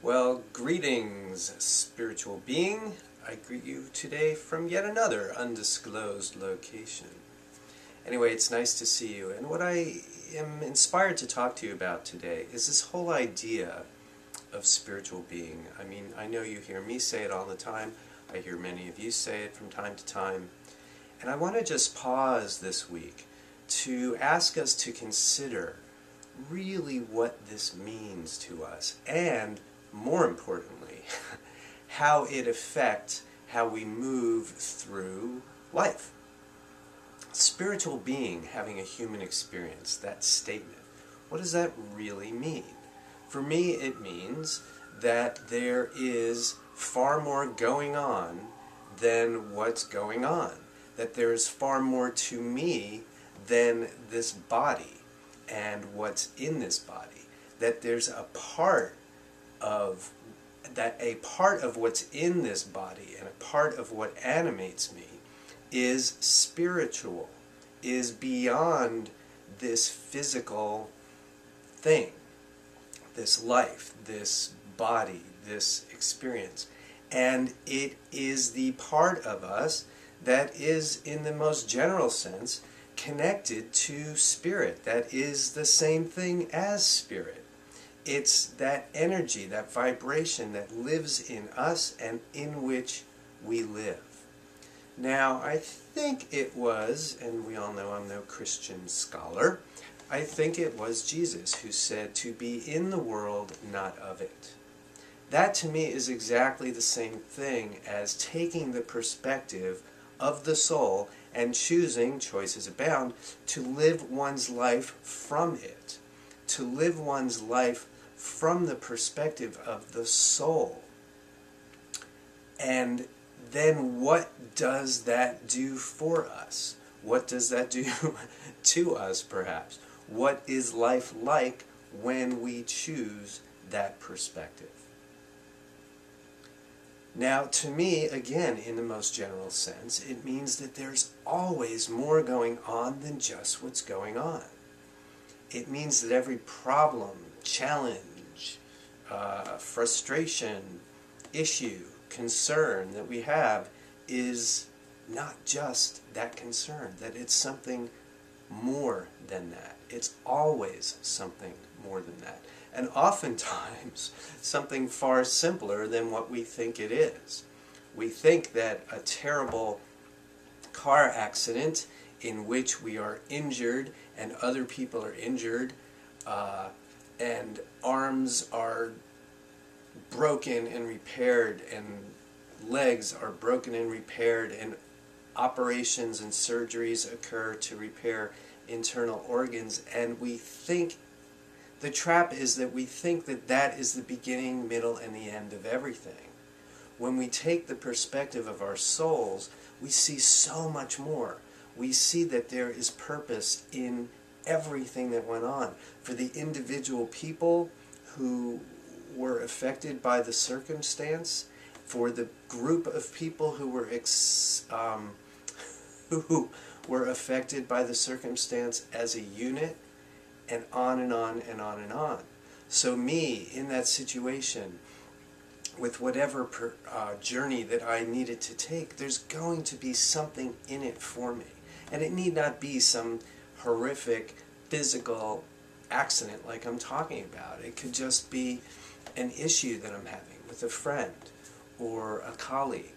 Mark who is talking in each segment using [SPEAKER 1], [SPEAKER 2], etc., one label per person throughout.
[SPEAKER 1] Well, greetings, spiritual being. I greet you today from yet another undisclosed location. Anyway, it's nice to see you, and what I am inspired to talk to you about today is this whole idea of spiritual being. I mean, I know you hear me say it all the time. I hear many of you say it from time to time. And I want to just pause this week to ask us to consider really what this means to us, and more importantly, how it affects how we move through life. Spiritual being having a human experience, that statement, what does that really mean? For me, it means that there is far more going on than what's going on. That there's far more to me than this body and what's in this body. That there's a part of what's in this body and a part of what animates me is spiritual, is beyond this physical thing, this life, this body, this experience. And it is the part of us that is, in the most general sense, connected to spirit, that is the same thing as spirit. It's that energy, that vibration that lives in us and in which we live. Now, I think it was, and we all know I'm no Christian scholar, I think it was Jesus who said to be in the world, not of it. That to me is exactly the same thing as taking the perspective of the soul and choosing, choices abound, to live one's life from it. To live one's life from the perspective of the soul. And then what does that do for us? What does that do to us, perhaps? What is life like when we choose that perspective? Now, to me, again, in the most general sense, it means that there's always more going on than just what's going on. It means that every problem, challenge, frustration, issue, concern that we have is not just that concern, that it's something more than that. It's always something more than that. And oftentimes something far simpler than what we think it is. We think that a terrible car accident in which we are injured and other people are injured and arms are broken and repaired and legs are broken and repaired and operations and surgeries occur to repair internal organs, and we think the trap is that we think that that is the beginning, middle, and the end of everything. When we take the perspective of our souls, we see so much more. We see that there is purpose in everything that went on. For the individual people who were affected by the circumstance, for the group of people who were affected by the circumstance as a unit, and on and on and on and on. So me, in that situation, with whatever journey that I needed to take, there's going to be something in it for me. And it need not be some horrific physical accident like I'm talking about. It could just be an issue that I'm having with a friend or a colleague.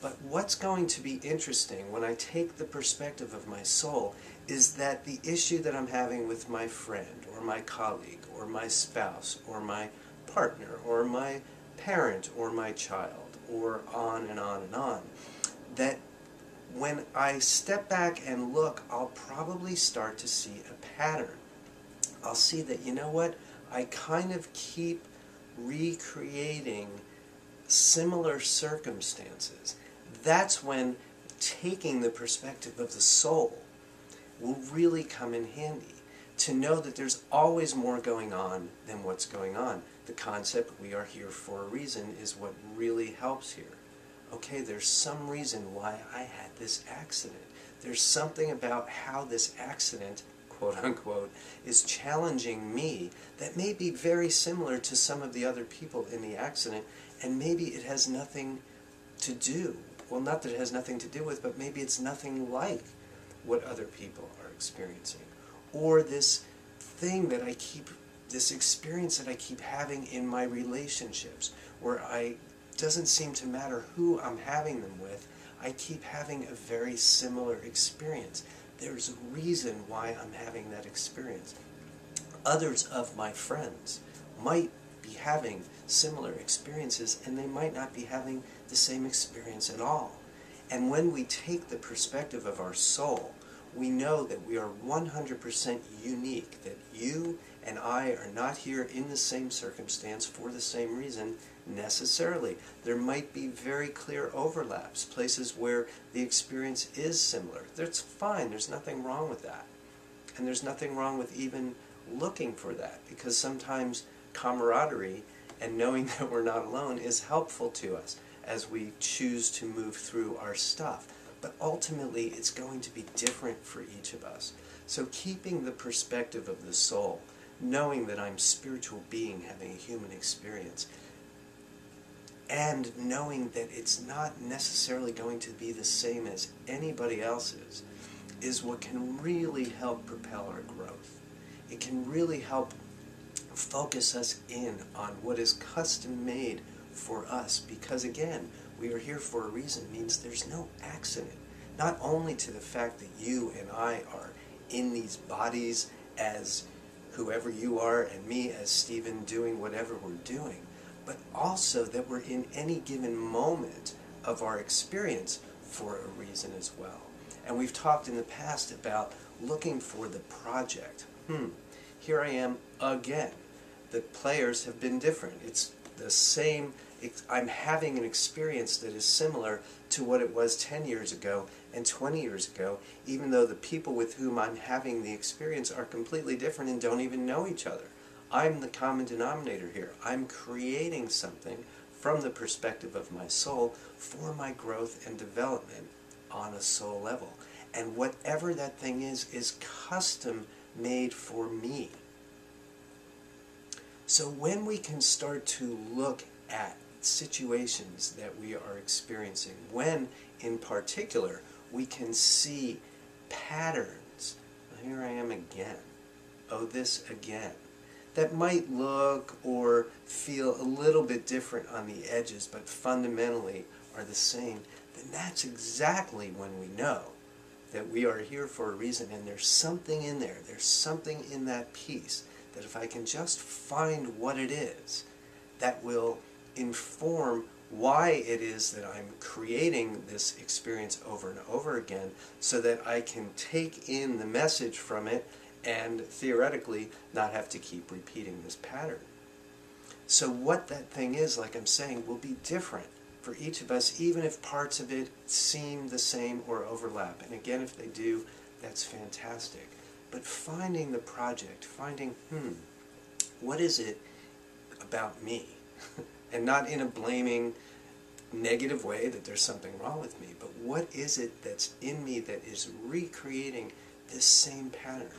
[SPEAKER 1] But what's going to be interesting when I take the perspective of my soul is that the issue that I'm having with my friend or my colleague or my spouse or my partner or my parent or my child or on and on and on, that when I step back and look, I'll probably start to see a pattern. I'll see that, you know what, I kind of keep recreating similar circumstances. That's when taking the perspective of the soul will really come in handy. To know that there's always more going on than what's going on. The concept, we are here for a reason, is what really helps here. Okay, there's some reason why I had this accident. There's something about how this accident, quote quote unquote, is challenging me that may be very similar to some of the other people in the accident, and maybe it has nothing to do, well, not that it has nothing to do with, but maybe it's nothing like what other people are experiencing. Or this thing that I keep, this experience that I keep having in my relationships, where doesn't seem to matter who I'm having them with, I keep having a very similar experience. There's a reason why I'm having that experience. Others of my friends might be having similar experiences, and they might not be having the same experience at all. And when we take the perspective of our soul, we know that we are 100% unique, that you and I are not here in the same circumstance for the same reason necessarily. There might be very clear overlaps, places where the experience is similar. That's fine, there's nothing wrong with that. And there's nothing wrong with even looking for that, because sometimes camaraderie and knowing that we're not alone is helpful to us as we choose to move through our stuff. But ultimately, it's going to be different for each of us. So keeping the perspective of the soul, knowing that I'm a spiritual being having a human experience, and knowing that it's not necessarily going to be the same as anybody else's, is what can really help propel our growth. It can really help focus us in on what is custom made for us, because again, we are here for a reason. Means there's no accident. Not only to the fact that you and I are in these bodies as whoever you are, and me as Stephen doing whatever we're doing, but also that we're in any given moment of our experience for a reason as well. And we've talked in the past about looking for the project. Here I am again. The players have been different. It's the same. I'm having an experience that is similar to what it was 10 years ago and 20 years ago, even though the people with whom I'm having the experience are completely different and don't even know each other. I'm the common denominator here. I'm creating something from the perspective of my soul for my growth and development on a soul level. And whatever that thing is custom made for me. So when we can start to look at situations that we are experiencing, when in particular we can see patterns, here I am again, oh this again, that might look or feel a little bit different on the edges but fundamentally are the same, then that's exactly when we know that we are here for a reason, and there's something in there, there's something in that piece that if I can just find what it is, that will inform why it is that I'm creating this experience over and over again, so that I can take in the message from it and theoretically not have to keep repeating this pattern. So what that thing is, like I'm saying, will be different for each of us, even if parts of it seem the same or overlap. And again, if they do, that's fantastic. But finding the project, finding, what is it about me? And not in a blaming, negative way that there's something wrong with me, but what is it that's in me that is recreating this same pattern?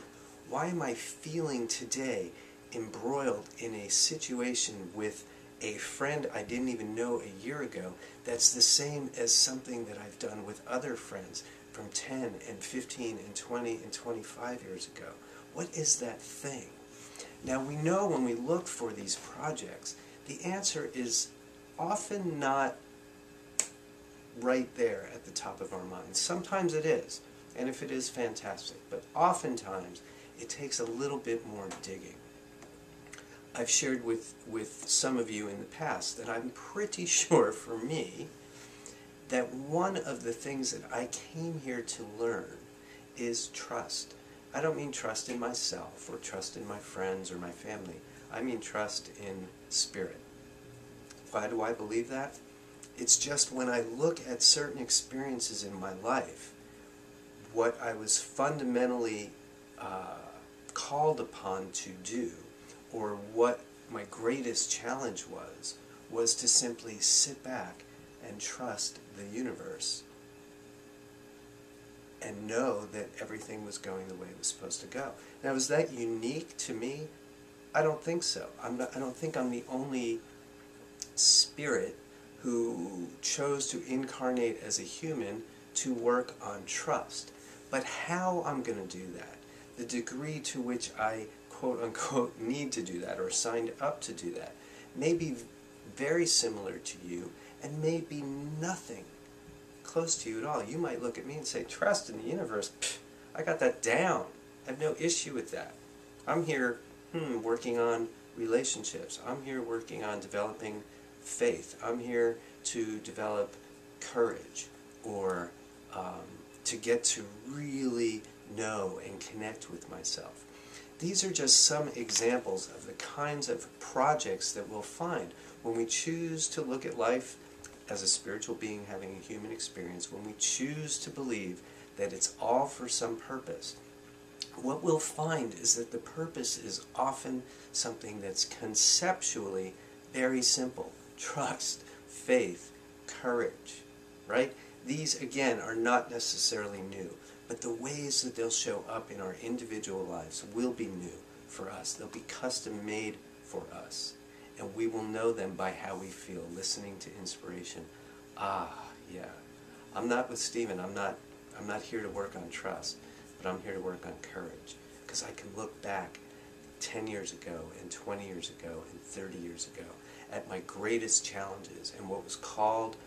[SPEAKER 1] Why am I feeling today embroiled in a situation with a friend I didn't even know a year ago that's the same as something that I've done with other friends from 10 and 15 and 20 and 25 years ago? What is that thing? Now we know when we look for these projects, the answer is often not right there at the top of our minds. Sometimes it is, and if it is, fantastic, but oftentimes it takes a little bit more digging. I've shared with some of you in the past that I'm pretty sure for me that one of the things that I came here to learn is trust. I don't mean trust in myself or trust in my friends or my family. I mean trust in spirit. Why do I believe that? It's just when I look at certain experiences in my life, what I was fundamentally called upon to do, or what my greatest challenge was to simply sit back and trust the universe. and know that everything was going the way it was supposed to go. Now, is that unique to me? I don't think so. I don't think I'm the only spirit who chose to incarnate as a human to work on trust. But how I'm going to do that, the degree to which I quote-unquote need to do that or signed up to do that, may be very similar to you and may be nothing close to you at all. You might look at me and say, trust in the universe, pfft, I got that down. I have no issue with that. I'm here working on relationships. I'm here working on developing faith. I'm here to develop courage, or to get to really know and connect with myself. These are just some examples of the kinds of projects that we'll find when we choose to look at life as a spiritual being having a human experience, when we choose to believe that it's all for some purpose. What we'll find is that the purpose is often something that's conceptually very simple. Trust, faith, courage, right? These, again, are not necessarily new, but the ways that they'll show up in our individual lives will be new for us. They'll be custom made for us, and we will know them by how we feel, listening to inspiration. Yeah, I'm not with Stephen. I'm not here to work on trust, but I'm here to work on courage, because I can look back 10 years ago and 20 years ago and 30 years ago at my greatest challenges and what was called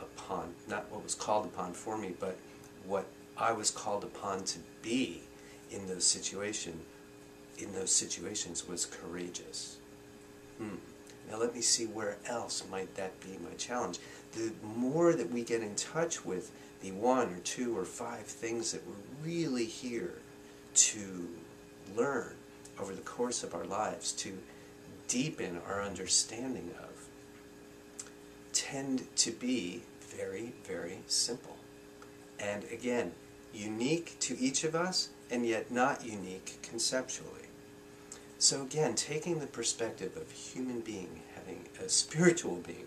[SPEAKER 1] upon, not what was called upon for me, but what I was called upon to be in those situations was courageous. Now let me see, where else might that be my challenge? The more that we get in touch with the 1 or 2 or 5 things that we're really here to learn over the course of our lives, to deepen our understanding of, tend to be very, very simple. And again, unique to each of us, and yet not unique conceptually. So again, taking the perspective of a human being, having a spiritual being,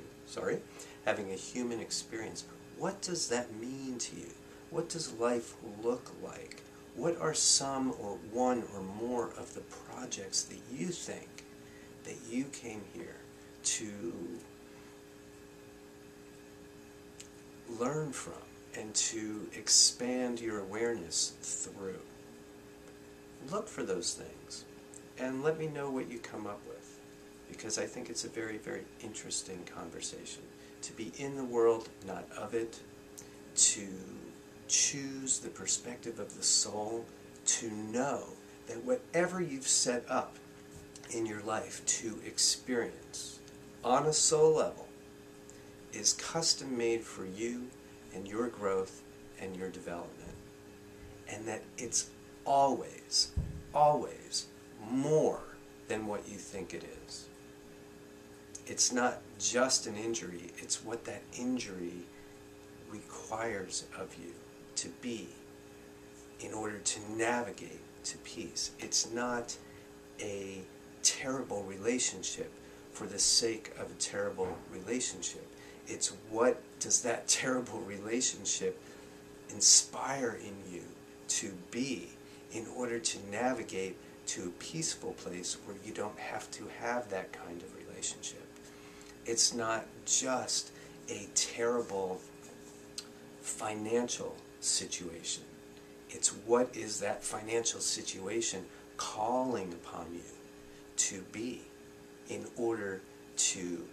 [SPEAKER 1] having a human experience, what does that mean to you? What does life look like? What are some or one or more of the projects that you think that you came here to learn from and to expand your awareness through? Look for those things and let me know what you come up with, because I think it's a very, very interesting conversation. To be in the world, not of it, to choose the perspective of the soul, to know that whatever you've set up in your life to experience on a soul level is custom made for you and your growth and your development, and that it's always, always more than what you think it is. It's not just an injury, it's what that injury requires of you to be in order to navigate to peace. It's not a terrible relationship for the sake of a terrible relationship. It's what does that terrible relationship inspire in you to be in order to navigate to a peaceful place where you don't have to have that kind of relationship. It's not just a terrible financial situation. It's what is that financial situation calling upon you to be in order to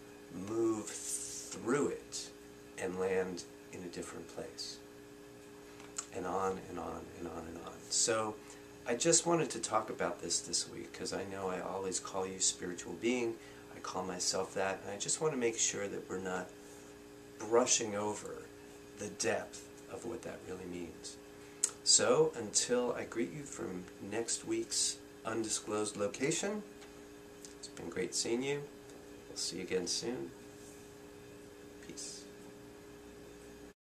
[SPEAKER 1] move through it and land in a different place. And on and on and on and on. So I just wanted to talk about this week, because I know I always call you spiritual being. I call myself that, and I just want to make sure that we're not brushing over the depth of what that really means. So until I greet you from next week's undisclosed location, it's been great seeing you. We'll see you again soon.